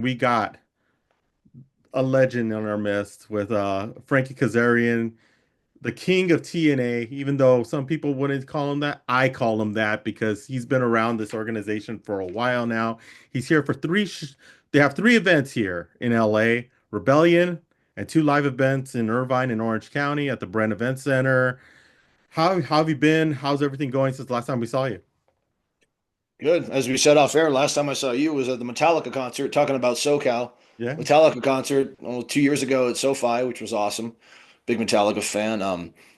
we got a legend in our midst with Frankie Kazarian, the King of TNA. Even though some people wouldn't call him that, I call him that because he's been around this organization for a while now. He's here for they have three events here in LA: Rebellion and two live events in Irvine and Orange County at the Brent Event Center. How have you been? How's everything going since the last time we saw you? Good. As we said off air, last time I saw you was at the Metallica concert, talking about SoCal. Yeah. Metallica concert 2 years ago at SoFi, which was awesome. Big Metallica fan.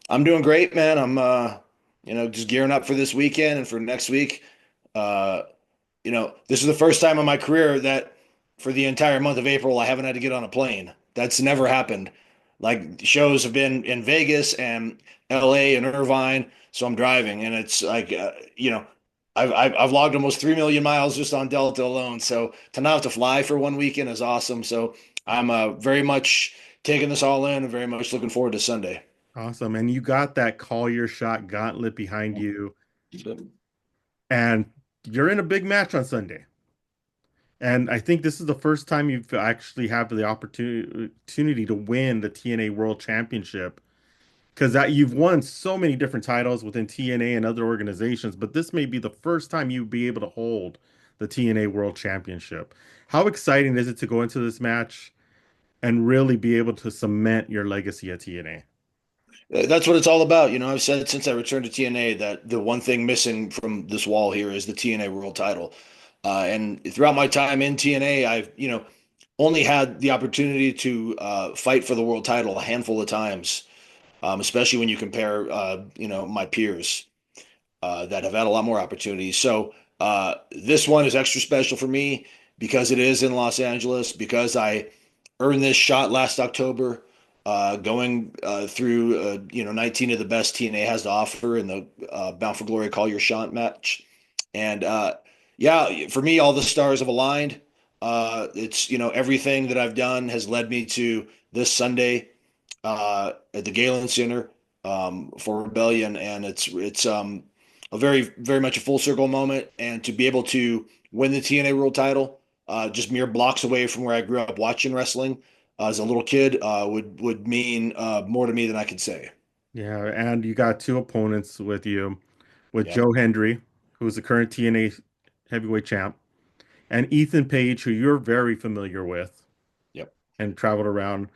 I'm doing great, man. I'm just gearing up for this weekend and for next week. Uh, this is the first time in my career that for the entire month of April I haven't had to get on a plane. That's never happened. Like shows have been in Vegas and LA and Irvine, so I'm driving, and it's like I've logged almost 3 million miles just on Delta alone. So to not have to fly for one weekend is awesome. So I'm very much taking this all in and very much looking forward to Sunday. Awesome. And you got that Call Your Shot Gauntlet behind you, and you're in a big match on Sunday. And I think this is the first time you've actually have the opportunity to win the TNA World Championship because that you've won so many different titles within TNA and other organizations, but this may be the first time you'd be able to hold the TNA World Championship. How exciting is it to go into this match and really be able to cement your legacy at TNA? That's what it's all about. I've said since I returned to TNA that the one thing missing from this wall here is the TNA World Title. And throughout my time in TNA, I've only had the opportunity to fight for the world title a handful of times, especially when you compare, my peers that have had a lot more opportunities. So this one is extra special for me because it is in Los Angeles, because I earned this shot last October, going through 19 of the best TNA has to offer in the Bound for Glory Call Your Shot match. And yeah, for me, all the stars have aligned. It's everything that I've done has led me to this Sunday at the Galen Center for Rebellion, and it's a very much a full circle moment. And to be able to win the TNA World Title, just mere blocks away from where I grew up watching wrestling as a little kid, would mean more to me than I could say. Yeah, and you got two opponents with you, with Yep. Joe Hendry, who's the current TNA heavyweight champ, and Ethan Page, who you're very familiar with Yep. and traveled around.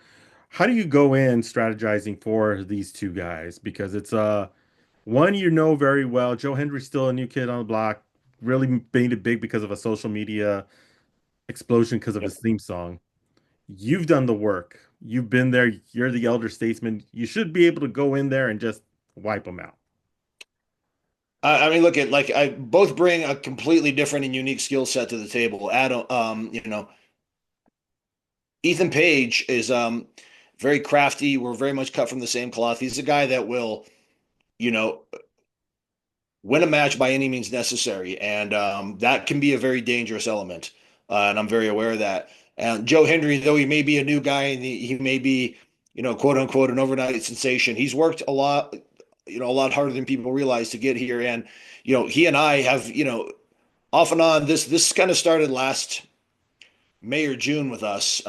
How do you go in strategizing for these two guys? Because it's one you know very well. Joe Hendry's still a new kid on the block, really made it big because of a social media explosion because of his Yep. theme song. You've done the work. You've been there. You're the elder statesman. You should be able to go in there and just wipe them out. I mean, look at like I both bring a completely different and unique skill set to the table. Adam, Ethan Page is very crafty. We're very much cut from the same cloth. He's a guy that will, you know, win a match by any means necessary, and that can be a very dangerous element. And I'm very aware of that. And Joe Hendry, though he may be a new guy and he may be, quote unquote, an overnight sensation, he's worked a lot, a lot harder than people realize to get here. And he and I have, off and on. This kind of started last May or June with us.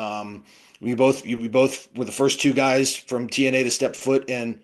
We both were the first two guys from TNA to step foot in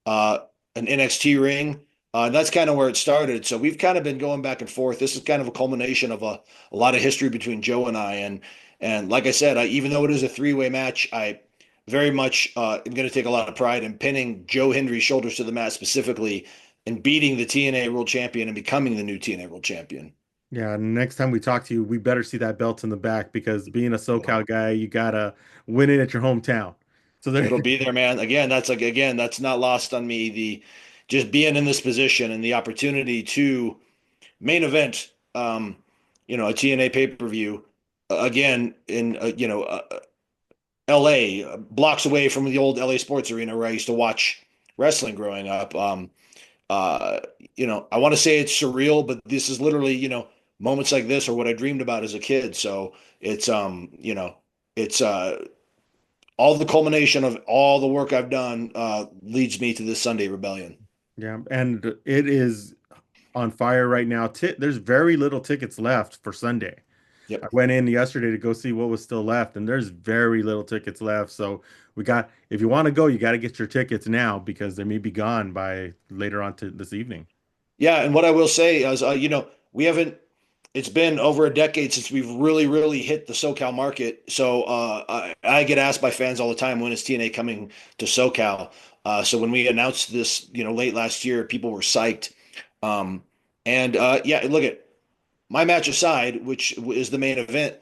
uh, an NXT ring. And that's kind of where it started. So we've kind of been going back and forth. This is kind of a culmination of a lot of history between Joe and I. And like I said, even though it is a three-way match, I very much am going to take a lot of pride in pinning Joe Hendry's shoulders to the mat specifically and beating the TNA World Champion and becoming the new TNA World Champion. Yeah, next time we talk to you, we better see that belt in the back because being a SoCal guy, you gotta win it at your hometown. So there, It'll be there, man. Again, that's not lost on me. The just being in this position and the opportunity to main event, a TNA pay-per-view again in LA, blocks away from the old LA Sports Arena where I used to watch wrestling growing up. Uh, I want to say it's surreal, but this is literally, moments like this are what I dreamed about as a kid. So it's all the culmination of all the work I've done leads me to this Sunday Rebellion. yeah, and it is on fire right now. There's very little tickets left for Sunday. Yep. I went in yesterday to go see what was still left, and there's very little tickets left. So if you want to go, you got to get your tickets now because they may be gone by later on to this evening. Yeah, and what I will say is, we haven't. It's been over a decade since we've really, really hit the SoCal market. So I get asked by fans all the time, when is TNA coming to SoCal? So when we announced this, late last year, people were psyched. Um, and yeah, look at my match aside, which is the main event.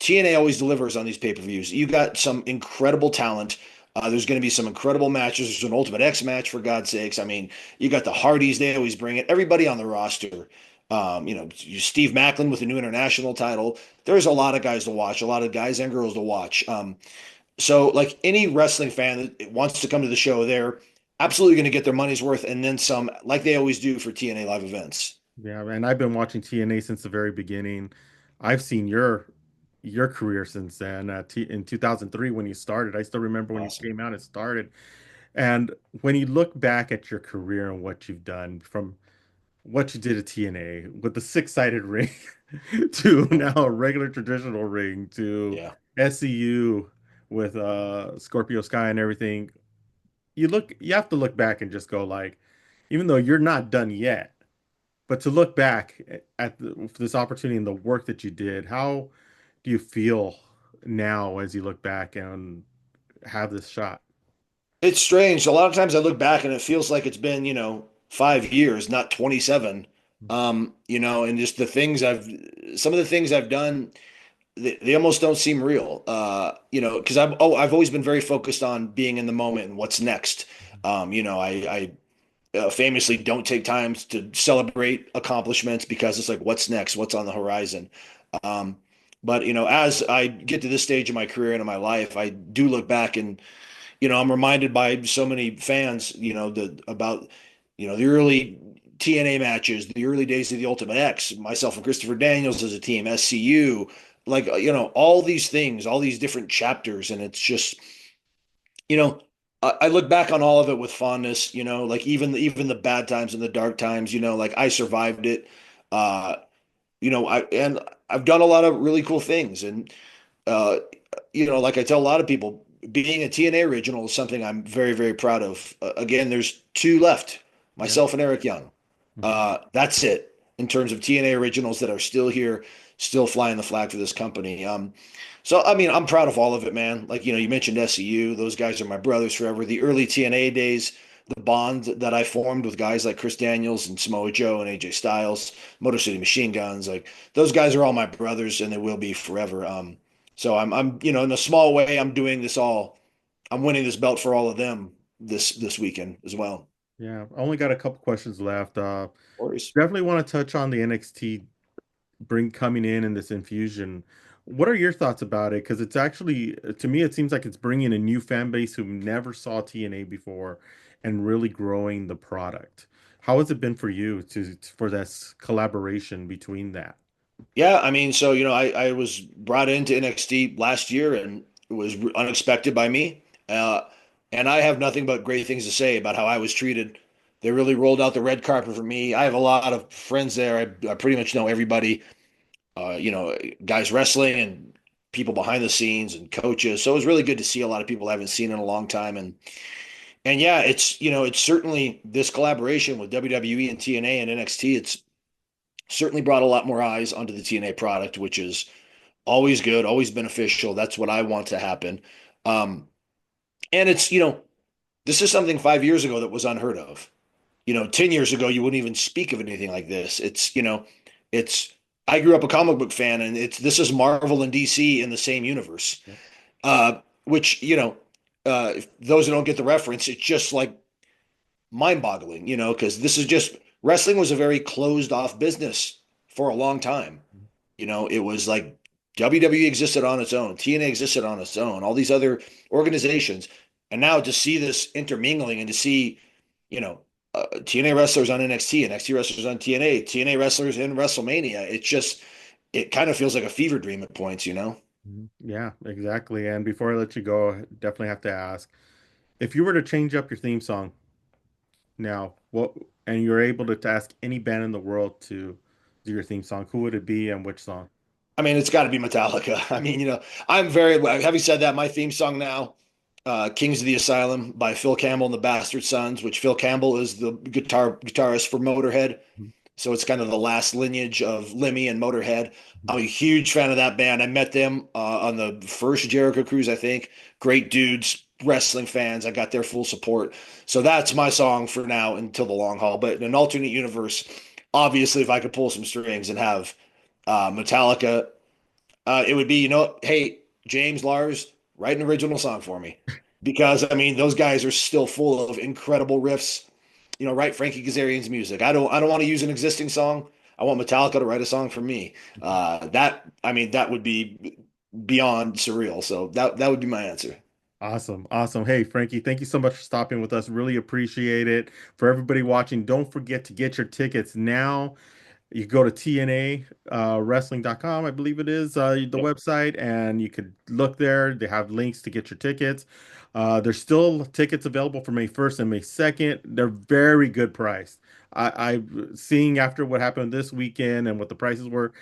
TNA always delivers on these pay-per-views. You got some incredible talent. There's going to be some incredible matches. There's an Ultimate X match, for God's sakes. I mean, you got the Hardys. They always bring it. Everybody on the roster. Steve Macklin with the new international title. There's a lot of guys to watch, a lot of guys and girls to watch. So, like any wrestling fan that wants to come to the show, they're absolutely going to get their money's worth and then some, like they always do for TNA live events. Yeah, and I've been watching TNA since the very beginning. I've seen your career since then. In 2003 when you started, I still remember when you Awesome. came out and started. And when you look back at your career and what you've done, from what you did at TNA with the six-sided ring to now a regular traditional ring to Yeah. SCU with Scorpio Sky and everything, you have to look back and just go like, even though you're not done yet, but to look back at this opportunity and the work that you did, how do you feel now as you look back and have this shot? It's strange. A lot of times I look back and it feels like it's been, 5 years, not 27. And just some of the things I've done, they almost don't seem real. Because I've always been very focused on being in the moment and what's next. I famously don't take times to celebrate accomplishments because it's like, what's next? What's on the horizon? Um, but as I get to this stage of my career and in my life, I do look back and I'm reminded by so many fans, about, the early TNA matches, the early days of the Ultimate X, myself and Christopher Daniels as a team, SCU, like, all these things, all these different chapters. And it's just, you know, I look back on all of it with fondness, like even the bad times and the dark times, like I survived it. Uh, I've done a lot of really cool things. And, uh, like I tell a lot of people, being a TNA original is something I'm very, very proud of. Again, there's two left, Yeah. myself and Eric Young. Mhm. That's it in terms of TNA originals that are still here, still flying the flag for this company. So I mean, I'm proud of all of it, man. Like, you mentioned SEU; those guys are my brothers forever. The early TNA days, the bond that I formed with guys like Chris Daniels and Samoa Joe and AJ Styles, Motor City Machine Guns, like those guys are all my brothers, and they will be forever. So I'm, in a small way, I'm doing this all. I'm winning this belt for all of them this weekend as well. Yeah, I only got a couple questions left. Worries. Definitely want to touch on the NXT bring coming in and this infusion. What are your thoughts about it? Because it's actually, to me, it seems like it's bringing a new fan base who never saw TNA before and really growing the product. How has it been for you for this collaboration between that? Yeah, I mean, so I was brought into NXT last year, and it was unexpected by me. And I have nothing but great things to say about how I was treated. They really rolled out the red carpet for me. I have a lot of friends there. I pretty much know everybody. Guys wrestling and people behind the scenes and coaches. So it was really good to see a lot of people I haven't seen in a long time. And yeah, it's certainly this collaboration with WWE and TNA and NXT. It's certainly brought a lot more eyes onto the TNA product, which is always good, always beneficial. That's what I want to happen. Um, and this is something 5 years ago that was unheard of. 10 years ago, you wouldn't even speak of anything like this. It's, I grew up a comic book fan, and this is Marvel and DC in the same universe. Yep. Which, those who don't get the reference, it's just like mind boggling, because this is just wrestling was a very closed off business for a long time. It was like WWE existed on its own, TNA existed on its own, all these other organizations. And now to see this intermingling and to see, TNA wrestlers on NXT, NXT wrestlers on TNA, TNA wrestlers in WrestleMania, it kind of feels like a fever dream at points. Mhm. Yeah, exactly. And before I let you go, I definitely have to ask if you were to change up your theme song now, and you're able to ask any band in the world to do your theme song, who would it be and which song? I mean, it's got to be Metallica. I mean, I'm very, having said that, my theme song now, Kings of the Asylum by Phil Campbell and the Bastard Sons, which Phil Campbell is the guitarist for Motorhead. So it's kind of the last lineage of Lemmy and Motorhead. I'm a huge fan of that band. I met them on the first Jericho cruise, I think. Great dudes, wrestling fans. I got their full support. So that's my song for now until the long haul. But in an alternate universe, obviously, if I could pull some strings and have Metallica, it would be, hey, James, Lars, write an original song for me. Because, I mean, those guys are still full of incredible riffs. Write Frankie Kazarian's music. I don't want to use an existing song. I want Metallica to write a song for me. I mean, that would be beyond surreal. So that would be my answer. Awesome. Awesome. Hey, Frankie, thank you so much for stopping with us. Really appreciate it. For everybody watching, don't forget to get your tickets now. You go to TNA wrestling.com, I believe it is, the website, and you could look there. They have links to get your tickets. There's still tickets available for May 1st and May 2nd. They're very good priced. I seeing after what happened this weekend and what the prices were,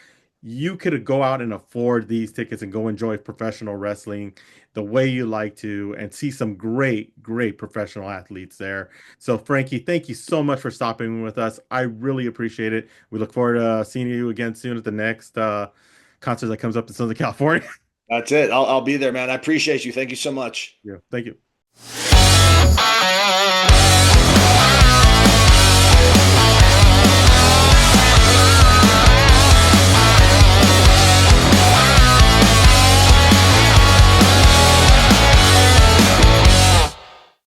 you could go out and afford these tickets and go enjoy professional wrestling the way you like to and see some great, great professional athletes there. So, Frankie, thank you so much for stopping with us. I really appreciate it. We look forward to seeing you again soon at the next concert that comes up in Southern California. That's it. I'll be there, man. I appreciate you. Thank you so much. Yeah, thank you.